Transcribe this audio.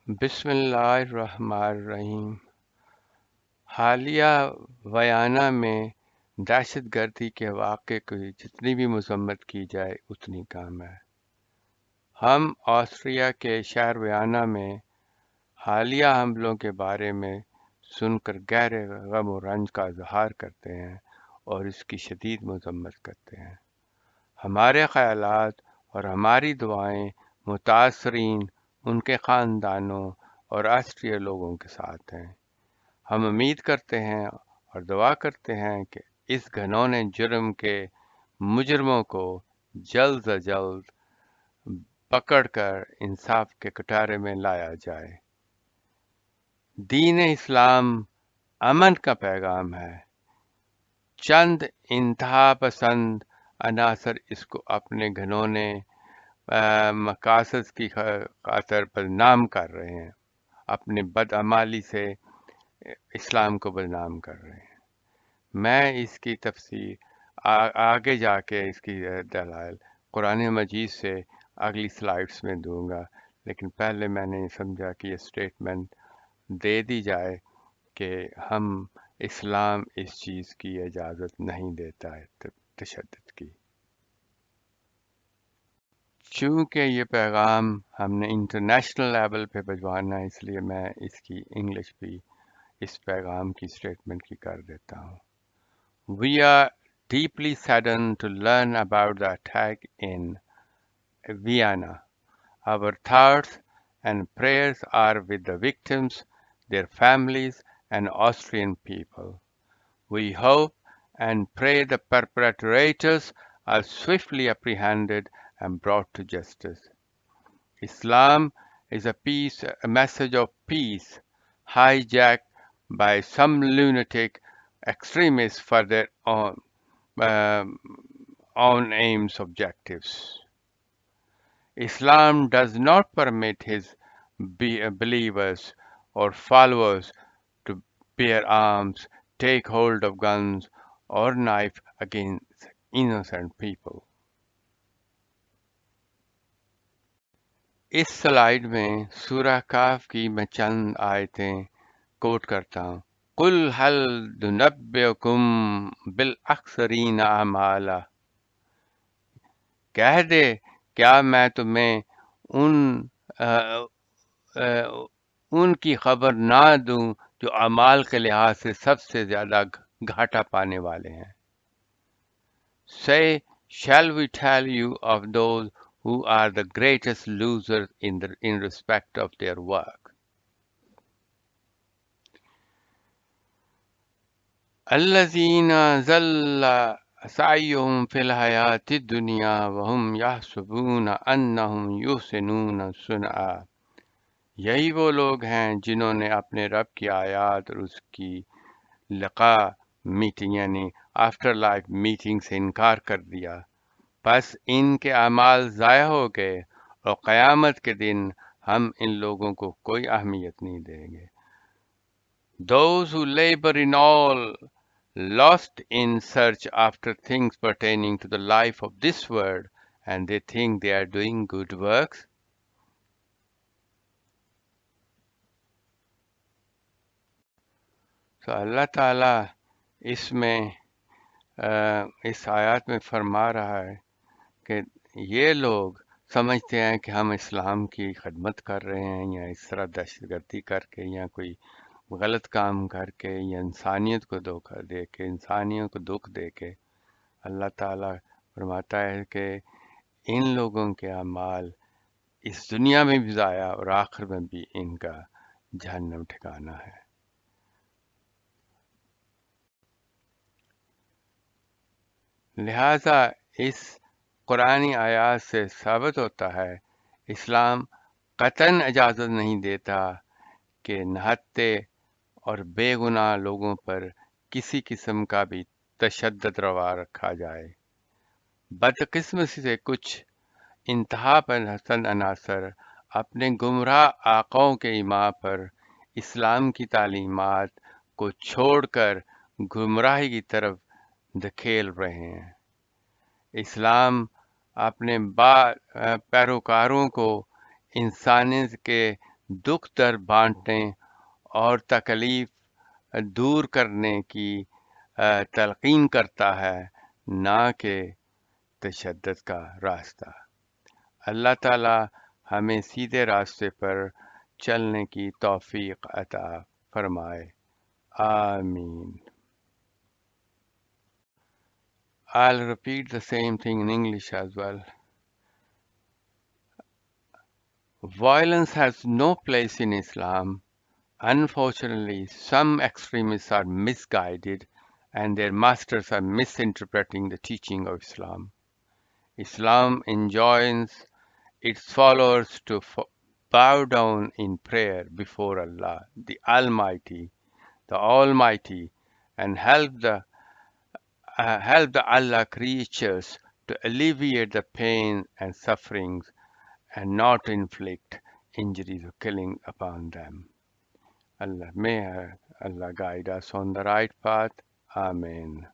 बिस्मिल्लाहिर्रहमानिर्रहीम। हालिया बयाना में दहशतगर्दी के वाक़े की जितनी भी मज़म्मत की जाए उतनी कम है। हम ऑस्ट्रिया के शहर वियना में हालिया हमलों के बारे में सुनकर गहरे गम और रंज का इज़हार करते हैं और इसकी शदीद मज़म्मत करते हैं। हमारे ख़यालात और हमारी दुआएं मुतासरीन, उनके ख़ानदानों और ऑस्ट्रिया लोगों के साथ हैं। हम उम्मीद करते हैं और दुआ करते हैं कि इस घिनौने जुर्म के मुजरिमों को जल्द से जल्द पकड़कर इंसाफ के कटोरे में लाया जाए। दीन इस्लाम अमन का पैगाम है। चंद इंतहापसंद अनासर इसको अपने घिनौने मकासद की खातिर बदनाम कर रहे हैं, अपने बदअमाली से इस्लाम को बदनाम कर रहे हैं। मैं इसकी तफसीर आगे जाके इसकी दलाइल कुरान मजीद से अगली स्लाइड्स में दूंगा, लेकिन पहले मैंने समझा कि ये स्टेटमेंट दे दी जाए कि हम इस्लाम इस चीज़ की इजाज़त नहीं देता है तशद्दुद की। चूँकि ये पैगाम हमने इंटरनेशनल लेवल पे भिजवाना है, इसलिए मैं इसकी इंग्लिश भी इस पैगाम की स्टेटमेंट की कर देता हूँ। We are deeply saddened to learn about the attack in Vienna. Our thoughts and prayers are with the victims, their families, and Austrian people. We hope and pray the perpetrators are swiftly apprehended and brought to justice. Islam is a message of peace, hijacked by some lunatic extremists for their um, own aims objectives. Islam does not permit his believers or followers to bear arms, take hold of guns or knife against innocent people. इस slide में सूरह काफ की मैं चंद आयतें coat करता हूँ। कुल हल दुनब्बिउकुम बिल अक्सरीन आमाला, कह दे क्या मैं तुम्हें उनकी खबर ना दूं जो अमाल के लिहाज से सबसे ज्यादा घाटा पाने वाले हैं। Say, shall we tell you of those who are the greatest losers in respect of their work? الذين ज़ل سعيهم في الحياة الدنيا وهم يحسبون أنهم يحسنون صنعا। यही वो लोग हैं जिन्होंने अपने रब की आयत और उसकी लिक़ा मीटिंग यानी आफ्टर लाइफ मीटिंग से इनकार कर दिया, बस इनके अमाल ज़ाया हो गए और क़यामत के दिन हम इन लोगों को कोई अहमियत नहीं देंगे। Those who labor in all, lost in search after things pertaining to the life of this world, and they think they are doing good works. तो अल्लाह ताला इसमें इस आयत में फरमा रहा है कि ये लोग समझते हैं कि हम इस्लाम की खिदमत कर रहे हैं या इस तरह दहशतगर्दी करके या कोई गलत काम करके या इंसानियत को धोखा दे के, इंसानियों को दुख दे के। अल्लाह ताला फरमाता है कि इन लोगों के अमाल इस दुनिया में भी ज़ाया और आखिर में भी इनका जहन्नम ठिकाना है। लिहाजा इस कुरानी आयत से साबित होता है इस्लाम कतन इजाज़त नहीं देता कि नहत्ते और बेगुनाह लोगों पर किसी किस्म का भी तशद्दुद रवा रखा जाए। बदकिस्मती से कुछ इंतहा पसंद अनासर अपने गुमराह आकाओं के ईमा पर इस्लाम की तालीमात को छोड़कर गुमराही की तरफ धकेल रहे हैं। इस्लाम अपने पैरोकारों को इंसानियत के दुख दर्द बांटने और तकलीफ दूर करने की तलकीन करता है, ना कि तशद्दुद का रास्ता। अल्लाह ताला हमें सीधे रास्ते पर चलने की तौफीक अता फरमाए। आमीन। I'll repeat the same thing in English as well. Violence has no place in Islam. Unfortunately, some extremists are misguided and their masters are misinterpreting the teaching of Islam. Islam enjoins its followers to bow down in prayer before Allah, the Almighty, and help the Allah creatures to alleviate the pain and sufferings and not inflict injuries or killing upon them. May Allah guide us on the right path. Amen.